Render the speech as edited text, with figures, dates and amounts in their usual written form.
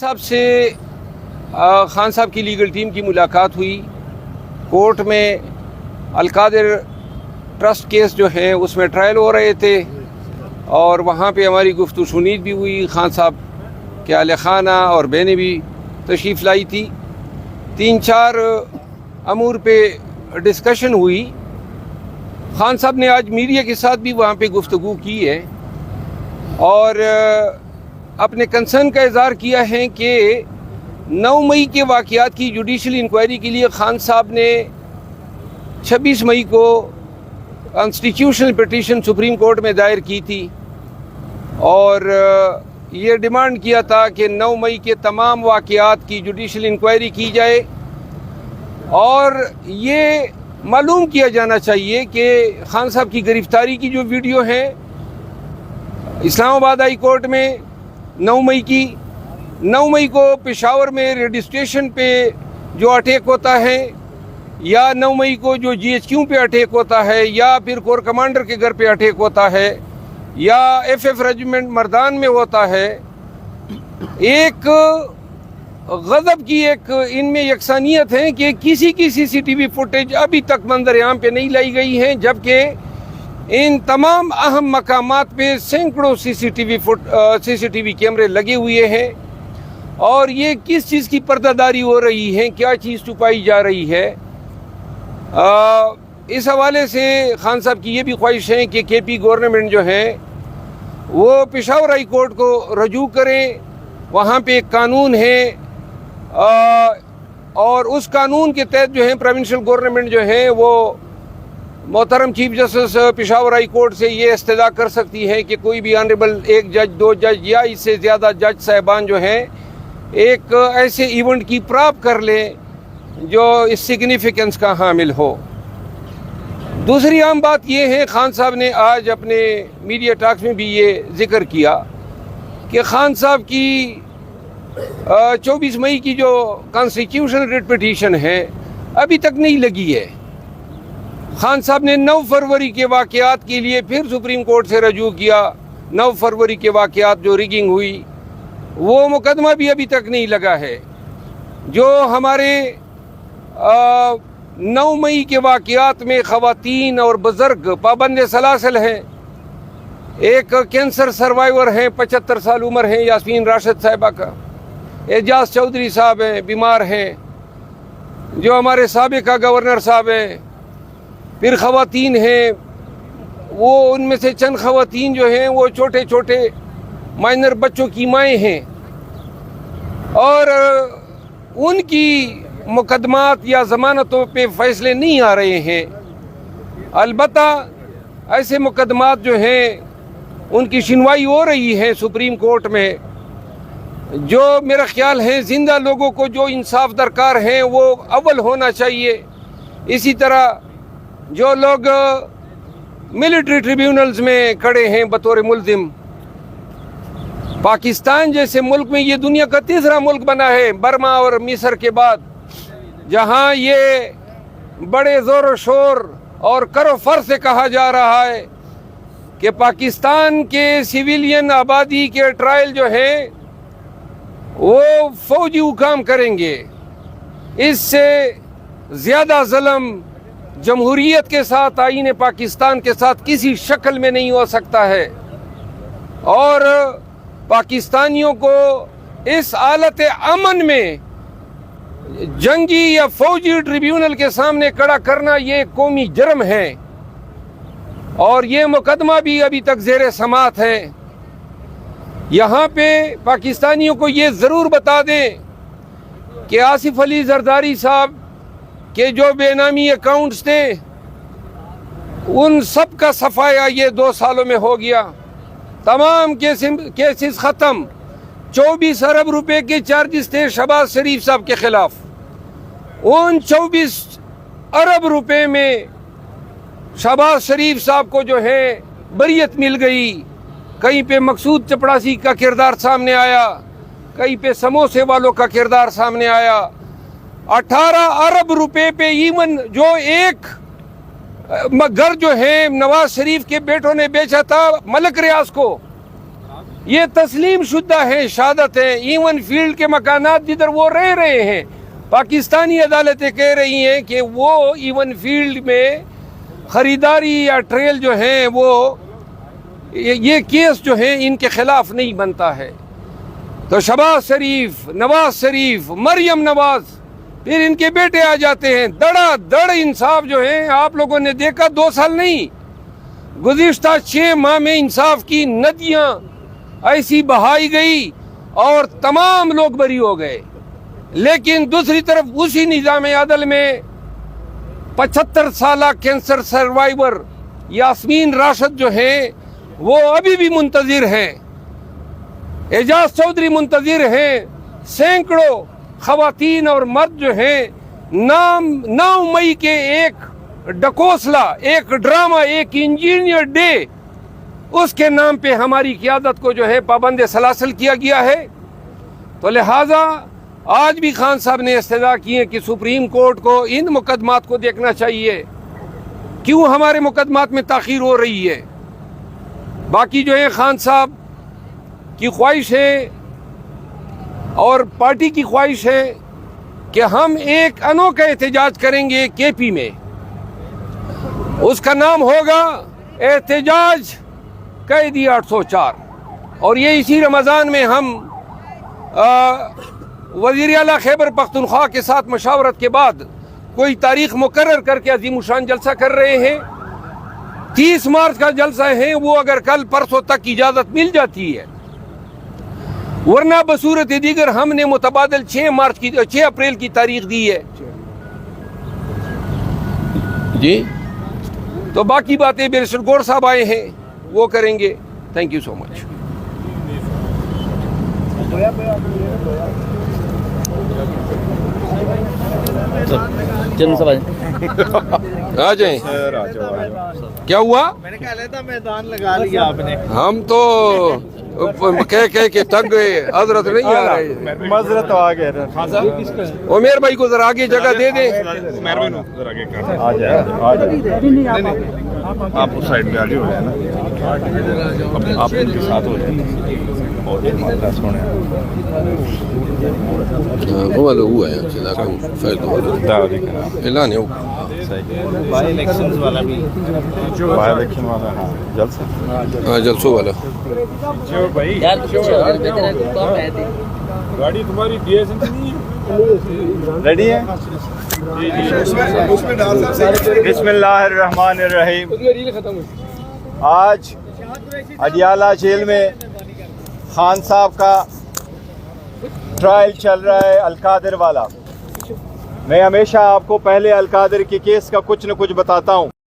صاحب سے خان صاحب کی لیگل ٹیم کی ملاقات ہوئی. کورٹ میں القادر ٹرسٹ کیس جو ہے اس میں ٹرائل ہو رہے تھے اور وہاں پہ ہماری گفتگو شنید بھی ہوئی. خان صاحب کے اہل خانہ اور بہنیں بھی تشریف لائی تھی. 3-4 امور پہ ڈسکشن ہوئی. خان صاحب نے آج میڈیا کے ساتھ بھی وہاں پہ گفتگو کی ہے اور اپنے کنسرن کا اظہار کیا ہے کہ 9 مئی کے واقعات کی جوڈیشل انکوائری کے لیے خان صاحب نے 26 مئی کو کانسٹیٹیوشنل پٹیشن سپریم کورٹ میں دائر کی تھی اور یہ ڈیمانڈ کیا تھا کہ 9 مئی کے تمام واقعات کی جوڈیشل انکوائری کی جائے اور یہ معلوم کیا جانا چاہیے کہ خان صاحب کی گرفتاری کی جو ویڈیو ہے اسلام آباد ہائی کورٹ میں 9 مئی کو پشاور میں رجسٹریشن پہ جو اٹیک ہوتا ہے یا 9 مئی کو جو GHQ پہ اٹیک ہوتا ہے یا پھر کور کمانڈر کے گھر پہ اٹیک ہوتا ہے یا FF ریجیمنٹ مردان میں ہوتا ہے. ایک غضب کی ایک ان میں یکسانیت ہے کہ کسی کی CCTV فوٹیج ابھی تک منظر عام پہ نہیں لائی گئی ہیں جبکہ ان تمام اہم مقامات پہ سینکڑوں CCTV کیمرے لگے ہوئے ہیں اور یہ کس چیز کی پردہ داری ہو رہی ہے, کیا چیز چھپائی جا رہی ہے. اس حوالے سے خان صاحب کی یہ بھی خواہش ہے کہ KP گورنمنٹ جو ہے وہ پشاور ہائی کورٹ کو رجوع کریں. وہاں پہ ایک قانون ہے اور اس قانون کے تحت جو ہے پروونشل گورنمنٹ جو ہے وہ محترم chief justice Peshawar high court سے یہ استدعا کر سکتی ہے کہ کوئی بھی آنریبل 1 جج 2 جج یا اس سے زیادہ جج صاحبان جو ہیں ایک ایسے ایونٹ کی پراپ کر لیں جو اس سگنیفیکنس کا حامل ہو. دوسری عام بات یہ ہے, خان صاحب نے آج اپنے میڈیا ٹاکس میں بھی یہ ذکر کیا کہ خان صاحب کی 24 مئی کی جو کانسٹیٹیوشنل ریٹ پٹیشن ہے ابھی تک نہیں لگی ہے. خان صاحب نے 9 فروری کے واقعات کے لیے پھر سپریم کورٹ سے رجوع کیا. 9 فروری کے واقعات جو ریگنگ ہوئی وہ مقدمہ بھی ابھی تک نہیں لگا ہے. جو ہمارے 9 مئی کے واقعات میں خواتین اور بزرگ پابند سلاسل ہیں. ایک کینسر سروائیور ہیں, 75 سال عمر ہیں, یاسمین راشد صاحبہ کا. اعجاز چودھری صاحب ہیں, بیمار ہیں. جو ہمارے سابقہ گورنر صاحب ہیں. پھر خواتین ہیں, وہ ان میں سے چند خواتین جو ہیں وہ چھوٹے چھوٹے مائنر بچوں کی مائیں ہیں اور ان کی مقدمات یا ضمانتوں پہ فیصلے نہیں آ رہے ہیں. البتہ ایسے مقدمات جو ہیں ان کی سنوائی ہو رہی ہے سپریم کورٹ میں. جو میرا خیال ہے زندہ لوگوں کو جو انصاف درکار ہیں وہ اول ہونا چاہیے. اسی طرح جو لوگ ملٹری ٹریبیونلز میں کھڑے ہیں بطور ملزم, پاکستان جیسے ملک میں یہ دنیا کا 3را ملک بنا ہے برما اور مصر کے بعد, جہاں یہ بڑے زور و شور اور کرو فر سے کہا جا رہا ہے کہ پاکستان کے سویلین آبادی کے ٹرائل جو ہیں وہ فوجی حکام کریں گے. اس سے زیادہ ظلم جمہوریت کے ساتھ, آئین پاکستان کے ساتھ کسی شکل میں نہیں ہو سکتا ہے اور پاکستانیوں کو اس حالت امن میں جنگی یا فوجی ٹریبیونل کے سامنے کھڑا کرنا یہ قومی جرم ہے اور یہ مقدمہ بھی ابھی تک زیر سماعت ہے. یہاں پہ پاکستانیوں کو یہ ضرور بتا دیں کہ آصف علی زرداری صاحب کہ جو بے نامی اکاؤنٹس تھے ان سب کا صفایا یہ 2 سالوں میں ہو گیا. تمام کیسز ختم. 24 ارب روپے کے چارجز تھے شہباز شریف صاحب کے خلاف. ان 24 ارب روپے میں شہباز شریف صاحب کو جو ہے بریت مل گئی. کہیں پہ مقصود چپڑاسی کا کردار سامنے آیا, کہیں پہ سموسے والوں کا کردار سامنے آیا. 18 ارب روپے پہ ایون جو ایک گھر جو ہے نواز شریف کے بیٹوں نے بیچا تھا ملک ریاض کو, یہ تسلیم شدہ ہیں، شہادت ہے. ایون فیلڈ کے مکانات جدھر وہ رہ رہے ہیں، پاکستانی عدالتیں کہہ رہی ہیں کہ وہ ایون فیلڈ میں خریداری یا ٹریل جو ہیں وہ یہ کیس جو ہیں ان کے خلاف نہیں بنتا ہے. تو شہباز شریف، نواز شریف، مریم نواز، پھر ان کے بیٹے آ جاتے ہیں. دڑا دڑ انصاف جو ہے آپ لوگوں نے دیکھا، 2 سال نہیں، گزشتہ 6 ماہ میں انصاف کی ندیاں ایسی بہائی گئی اور تمام لوگ بری ہو گئے. لیکن دوسری طرف اسی نظام عدل میں 75 سالہ کینسر سروائیور یاسمین راشد جو ہیں وہ ابھی بھی منتظر ہیں، اعجاز چودھری منتظر ہیں، سینکڑوں خواتین اور مرد جو ہیں 9 مئی کے ایک ڈکوسلا، ایک ڈرامہ، ایک انجینئر ڈے، اس کے نام پہ ہماری قیادت کو جو ہے پابند سلاسل کیا گیا ہے. تو لہٰذا آج بھی خان صاحب نے استدعا کی ہے کہ سپریم کورٹ کو ان مقدمات کو دیکھنا چاہیے، کیوں ہمارے مقدمات میں تاخیر ہو رہی ہے. باقی جو ہے خان صاحب کی خواہش ہے اور پارٹی کی خواہش ہے کہ ہم ایک انوکھا احتجاج کریں گے کے پی میں. اس کا نام ہوگا احتجاج قیدی 804، اور یہ اسی رمضان میں ہم وزیر اعلیٰ خیبر پختونخوا کے ساتھ مشاورت کے بعد کوئی تاریخ مقرر کر کے عظیم الشان جلسہ کر رہے ہیں. 30 مارچ کا جلسہ ہے، وہ اگر کل پرسوں تک اجازت مل جاتی ہے، ورنہ بصورت دیگر ہم نے متبادل 6 اپریل کی تاریخ دی ہے. جی تو باقی باتیں بیرسٹر گور صاحب آئے ہیں وہ کریں گے. تھینک یو سو مچ. آ جائیں. کیا ہوا؟ میں نے کہا لیتا میدان لگا لیا آپ نے. ہم تو کہہ کے تنگ گئے، حضرت نہیں آ رہے. معذرت آ گئے. عمیر بھائی کو ذرا آگے جگہ دے دیں. آپ اس سائڈ میں آگے ہو جائیں نا، آپ ان کے ساتھ ہو جائیں. هو اللي هو يعني لكن فائدة اعلان هو بائی الیکشنز والا بھی، بائی الیکشن والا جلسہ جلسوں والا. گاڑی تمہاری ریڈی ہے؟ بسم اللہ الرحمن الرحیم. آج اڈیالہ جیل میں خان صاحب کا ٹرائل چل رہا ہے، القادر والا. میں ہمیشہ آپ کو پہلے القادر کے کیس کا کچھ نہ کچھ بتاتا ہوں.